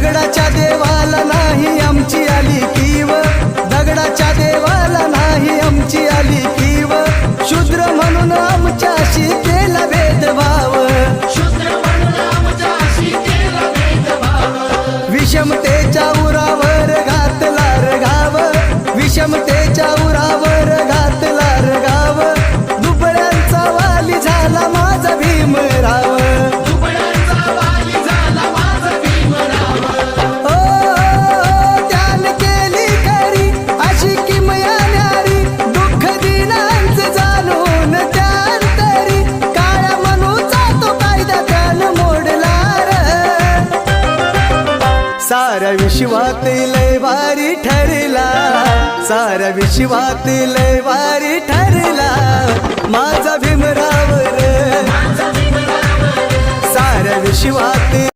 दगडाच्या देवाला नाही आमची आली कीव, दगडाच्या देवाला नाही आमची आली कीव, शूद्र म्हणून आमच्याशी केला भेदभाव, विषमतेच्या उरावर घातला रगाव, विषमतेच्या उरावर घातला रगाव, दुबळ्यांचा वाली झाला माझा भीमराव, ओ त्याने केली खरी अशी किमया न्यारी, दुःख दिनांचे जाणून त्यानंतरी, काळ्या मनूचा तो कायदा त्यानं मोडला रे, साऱ्या विश्वात लय भारी ठरला, साऱ्या विश्वात लय भारी ठरला माझा भीमराव रे, साऱ्या विश्वात